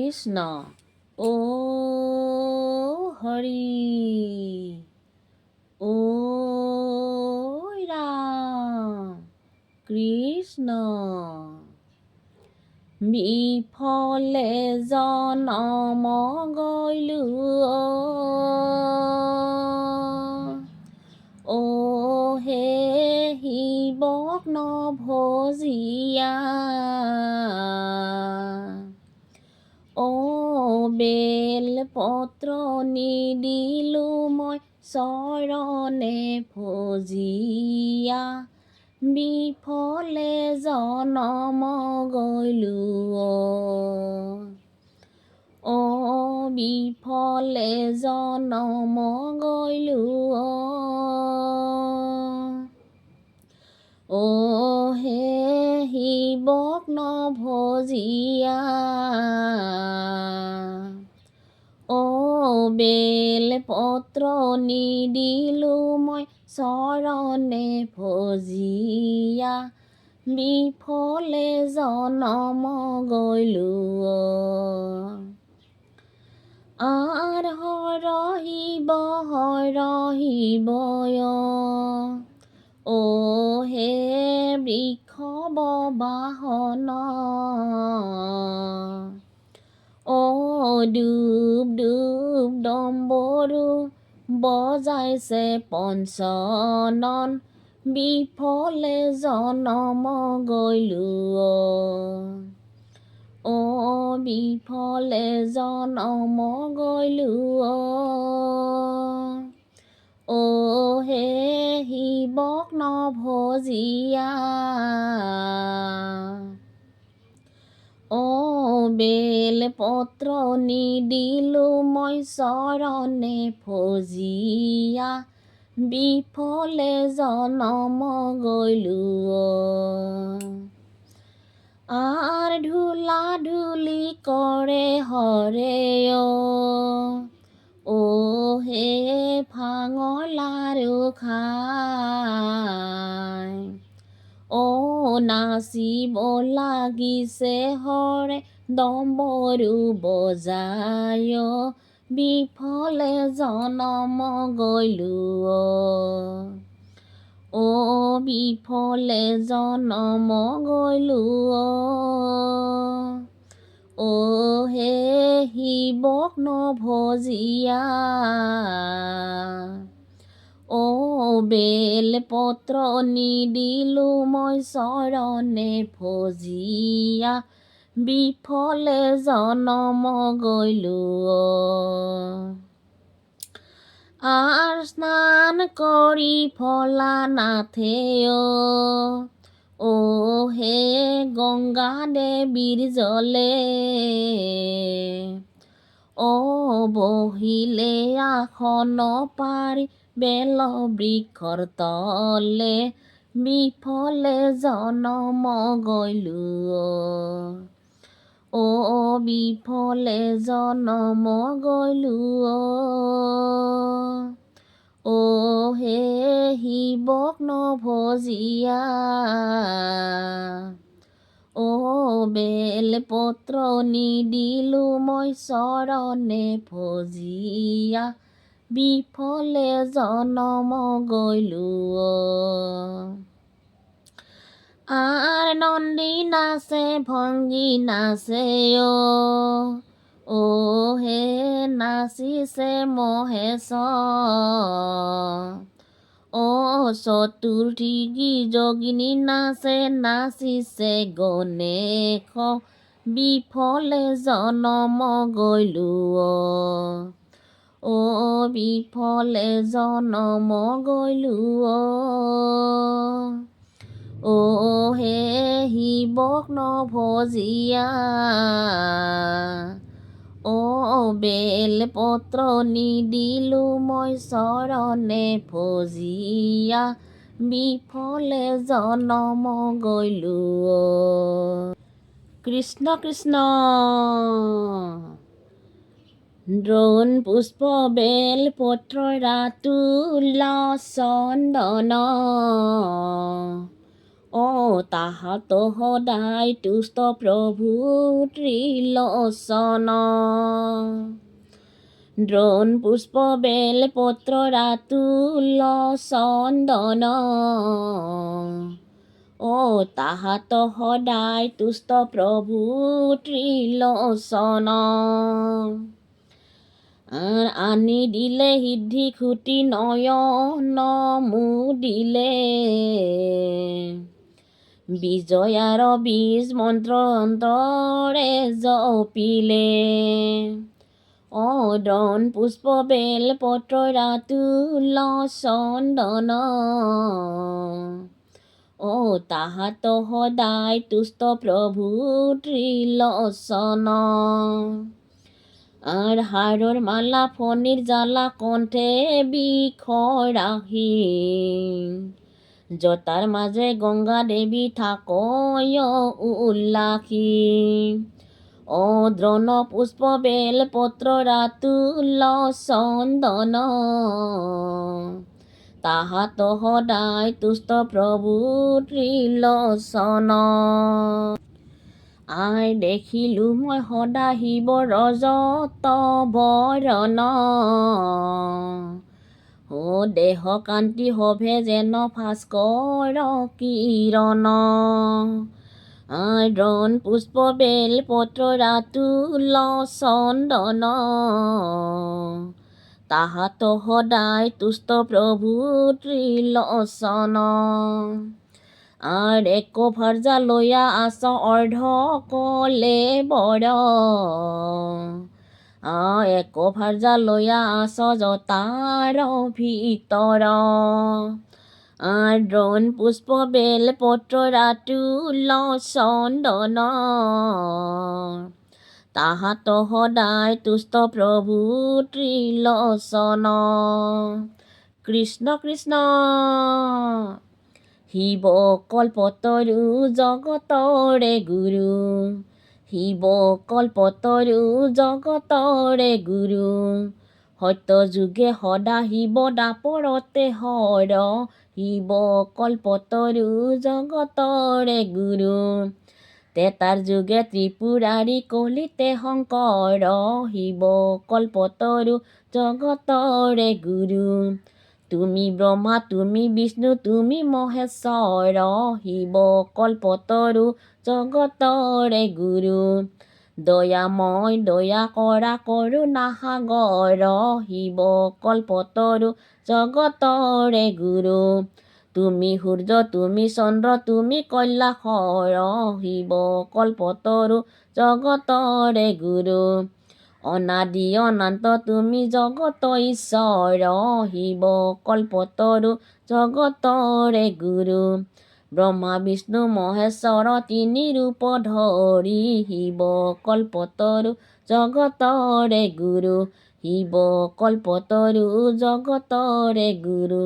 কৃষ্ণ ও হৰি ও ৰাম কৃষ্ণ বিফলে জনম গৈলো ও হে শিৱক নভজিয়া ও বেল পত্ৰ নিদিলো মই চৰণে ভজিয়া বিফলে জনম গৈলো ও বিফলে জনম গৈলো ও হে শিৱক নভজিয়া ও বেল পত্ৰ নিদিলো মই চৰণে ভজিয়া বিফলে জনম গৈলো আৰ হৰ শিৱয় ও হে বৃক্ষ বাহন ও ডুব ডুব ডম্বৰু বজাইছে পঞ্চনন বিফলে জনম গৈলো ও বিফলে জনম গৈলো ও হে শিৱক নভজিয়া ও বেল পত্ৰ নিদিলো মই চৰণে ভজিয়া বিফলে জনম গৈলো আৰ ধূলা ধূলি কৰে হৰে ও হে ভাঙৰ লাৰু খাই ও নাচিব লাগিছে হৰে ডম্বৰু বজায় বিফলে জনম গৈলো ও বিফলে জনম গৈলো ও হে শিৱক নভজিয়া ও বেল পত্ৰ নিদিলো মই চৰণে ভজিয়া বিফলে জনম গৈলো আৰ স্নান কৰি ফলা নাথে ও হে গংগা দেৱীৰ জলে ও বহিলে আসন পাৰি বেল বৃক্ষৰ তলে বিফলে জনম গৈলো ও বিফলে জনম গৈলো ও হে শিৱক নভজিয়া ও বেল পত্ৰ নিদিলো মই চৰণে ভজিয়া বিফলে জনম গৈলো আৰ নন্দী নাচে ভঙ্গী নাচে ও হে নাচিছে মহেশ ও চতুৰ্থী যোগিনী নাচে নাচিছে গণেশ বিফলে জনম গৈলো ও বিফলে জনম গৈলো ও হে শিৱক নভজিয়া ও বেল পত্ৰ নিদিলো মই চৰণে ভজিয়া বিফলে জনম গৈলো কৃষ্ণ কৃষ্ণ দ্ৰোণ পুষ্প বেল পত্ৰ তুল চন্দন তাহাত সদায় তুষ্ট প্ৰভু ত্ৰিলোচন দ্ৰোণ পুষ্প বেল পত্ৰ ৰাতুল চন্দন তাহাত সদায় তুষ্ট প্ৰভু ত্ৰিলোচন আনি দিলে সিদ্ধি খুটি নয়ন মুদিলে বিজয়াৰ বীজ মন্ত্ৰ অন্তৰে জপিলে দ্ৰোণ পুষ্প বেল পত্ৰ ৰাতুল চন্দন তাহাত সদায় তুষ্ট প্ৰভু ত্ৰিলোচন হাৰৰ মালা ফণীৰ জ্বালা কণ্ঠে বিষৰাহি জটাৰ মাজে গংগা দেৱী থাকয় উল্লাসী দ্ৰোণ পুষ্প বেল পত্ৰ ৰাতুল চন্দন তাহাত সদায় তুষ্ট প্ৰভু ত্ৰিলোচন দেখিলোঁ মই সদা শিৱ ৰজত বৰণ দেহ কান্তি শোভে যেন ভাস্কৰ কিৰণ দ্ৰোণ পুষ্প বেল পত্ৰ ৰাতুল চন্দন তাহাত সদায় তুষ্ট প্ৰভু ত্ৰিলোচন এক ভাৰ্যা লৈয়া আছ অৰ্ধ কলে বৰ এক ভাৰ্যা লৈয়া আছ জতাৰ ভিতৰ দ্ৰোণ পুষ্প বেল পত্ৰ ৰাতুল চন্দন তাহাত সদায় তুষ্ট প্ৰভু ত্ৰিলোচন কৃষ্ণ কৃষ্ণ শিৱ কল্পতৰু জগতৰে গুৰু শিৱ কল্পতৰু জগতৰে গুৰু সত্য যুগে সদা শিৱ দাপৰতে হৰ শিৱ কল্পতৰু জগতৰে গুৰু তেতাৰ যুগে ত্ৰিপুৰাৰী কলিতে শংকৰ শিৱ কল্পতৰু জগতৰে গুৰু তুমি ব্ৰহ্মা তুমি বিষ্ণু তুমি মহেশ্বৰ শিৱ কল্পতৰু জগতৰে গুৰু দয়াময় দয়া কৰা কৰোণা সাগৰ শিৱ কল্পতৰু জগতৰে গুৰু তুমি সূৰ্য তুমি চন্দ্ৰ তুমি কৈলাসৰ শিৱ কল্পতৰু জগতৰে গুৰু অনাদি অনন্ত তুমি জগত ঈশ্বৰ শিৱ কল্পতৰু জগতৰে গুৰু ব্ৰহ্মা বিষ্ণু মহেশ্বৰ তিনি ৰূপ ধৰি শিৱ কল্পতৰু জগতৰে গুৰু শিৱ কল্পতৰু জগতৰে গুৰু